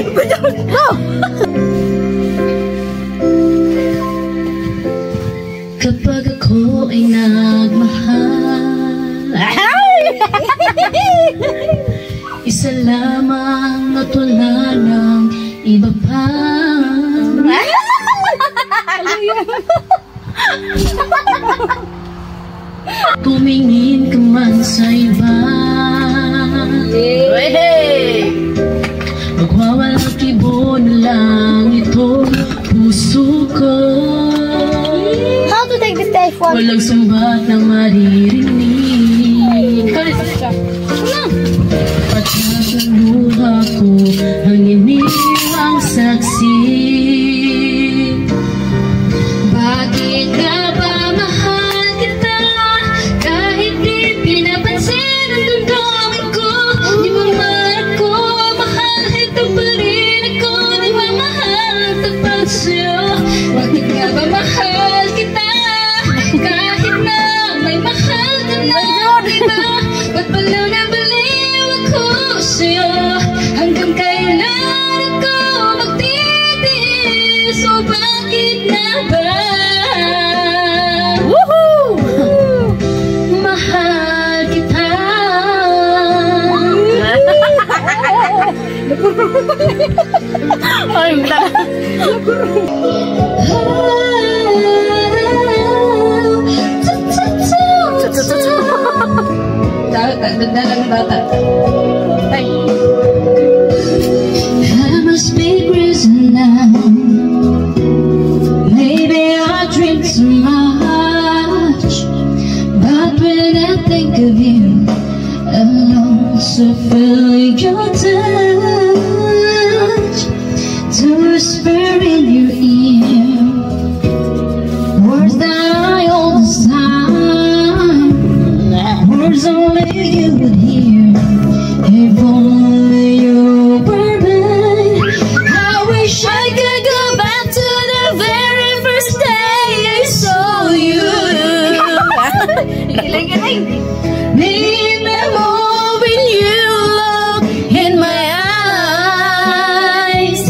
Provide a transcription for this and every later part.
No! Kapag ako ay nagmahal, isa lamang at wala ng iba pa. Tumingin ka man sa iba, magwawalang kibo na lang ito puso ko. How to take this telephone? Walang sumbat na maririnig. Pagkat ang luha ko ang iniwang saksi. Bakit nga ba mahal kita kahit di pinapansin ang damdamin ko? Di mo man ako mahal, ito pa rin ako nagmamahal tapat sa'yo. Bakit nga ba mahal kita kahit na may mahal ka na iba? Ba't baliw na baliw ako sa'yo? Hanggang kailan ako magtitiis? O bakit na ba mahal kita? Ay, I must be prison now. Maybe I drink too much, but when I think of you, I'll also feel your touch, to whisper in your ear words that I hold inside, words only you would hear if only you were mine. I wish I could go back to the very first day I saw you. Name them all when you look in my eyes.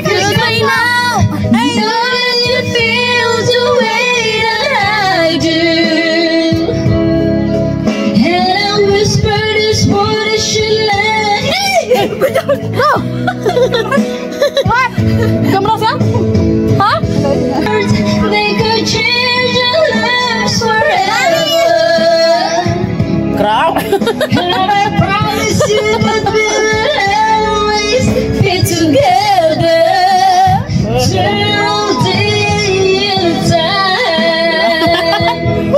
Cause right now I know that you feel the way that I do. And I whisper this word that should let. no! What? Kamu siapa? Hah? They could change your lives forever. Kerang. And I promise you that we'll always be together till the end of time.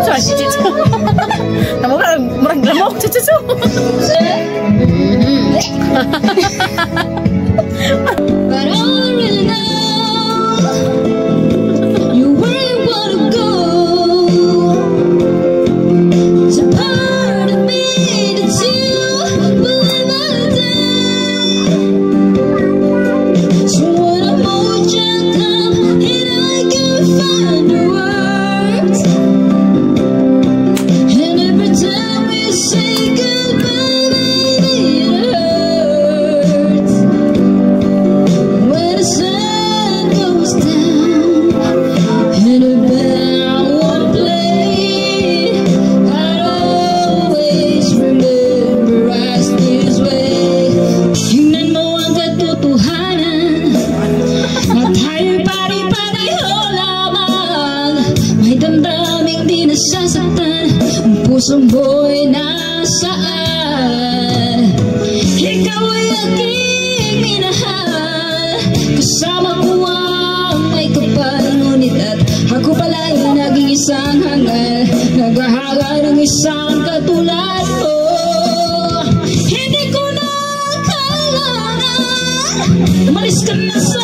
Sorry, cucu. Kamu kan murang lemok, cucu. But I really know you really wanna go. It's a part of me that you will never die. So when I'm all jacked up and I can't find the words, and every time we say goodbye, baby, it hurts. When the sun goes down and a bell won't play, I'd always remember us this way. Tingnan mo ang katotohanan na tayo'y pari-pareho lamang. May damdaming di nasasaktan, ang pusong mo'y nasaan. Ikaw ay aking minahal, kasama ko ang may kapal, ngunit at ako pala'y naging isang hangal, naghahaga ng isang katulad mo. Hindi ko na kailangan, umalis ka na sa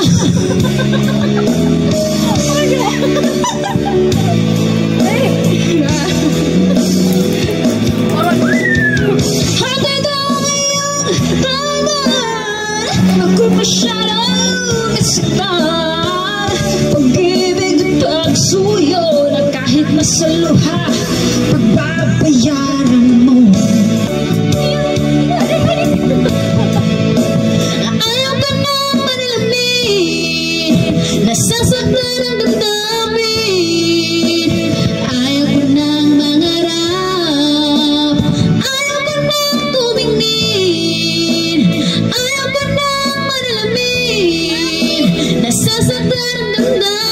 hanggang ngayon, ako masyadong nasaktan. Pag-ibig at pagsuyo na kahit mas sa luha, pagbabayaran mo. Ayaw ka na manalamin, nasasaktan ang damdamin. Ayaw ko nang mangarap, ayaw ko nang tumingin. Ayaw ko nang manalamin, nasasaktan ang damdamin.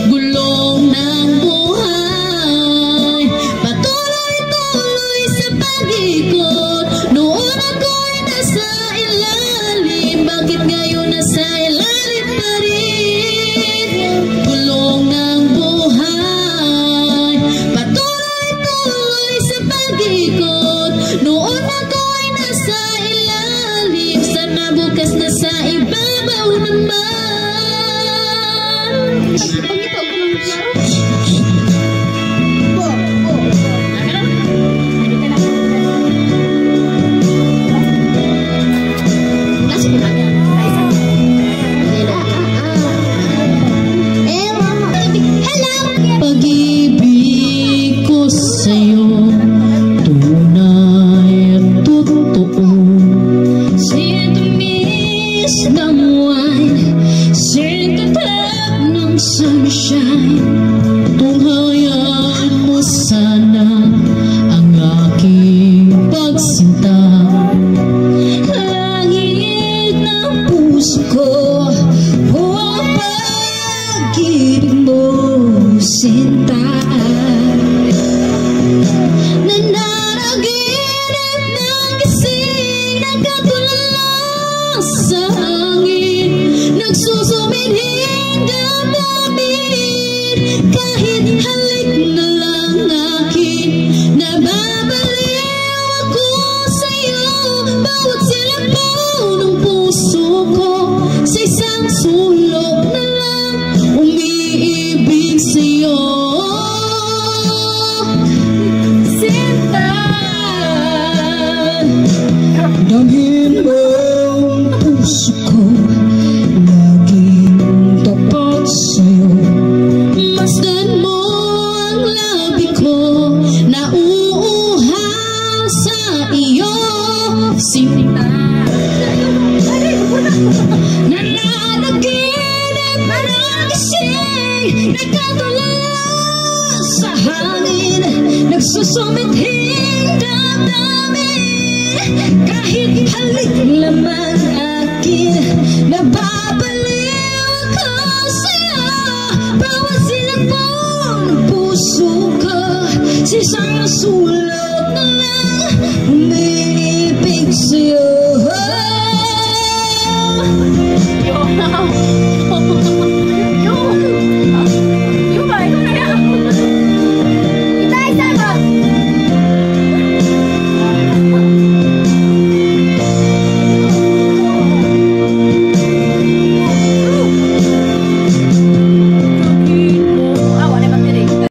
Gulong ng buhay, patuloy-tuloy sa pag-ikot. Noon ako'y nasa ilalim, bakit ngayon nasa ilalim pa rin? Gulong ng buhay, patuloy-tuloy sa pag-ikot. Noon ako'y nasa ilalim, sana bukas nasa ibabaw naman. Pag-ibig ko sa'yo, tunay at totoo. Sa'yo tumis ng wine, sa'yo tatak ng sunshine. Tunghayan mo sana ang aking pagsinta. Langit ng puso ko, ang pag-ibig mo, sinta. Nananaginip ng gising, nagkatulala sa hangin. Nagsusumidhing damdamin, kahit halik na lang akin. Nababaliw ako sa'yo, bawat silabaw ng puso ko. Sa isang sulok na lang, umiibig sa'yo. Sinta, damhin mo ang puso ko, laging tapat sa'yo. Masdan mo ang labi ko, nauuhaw sa iyo. Sinta, nananaginip ng gising, nagkatulala sa hangin. Nagsusumidhing damdamin, kahit halik lamang akin. Nababaliw ako sa'yo, bawat silabong ng puso ko. Sa isang sulok na lang, umiibig sa'yo.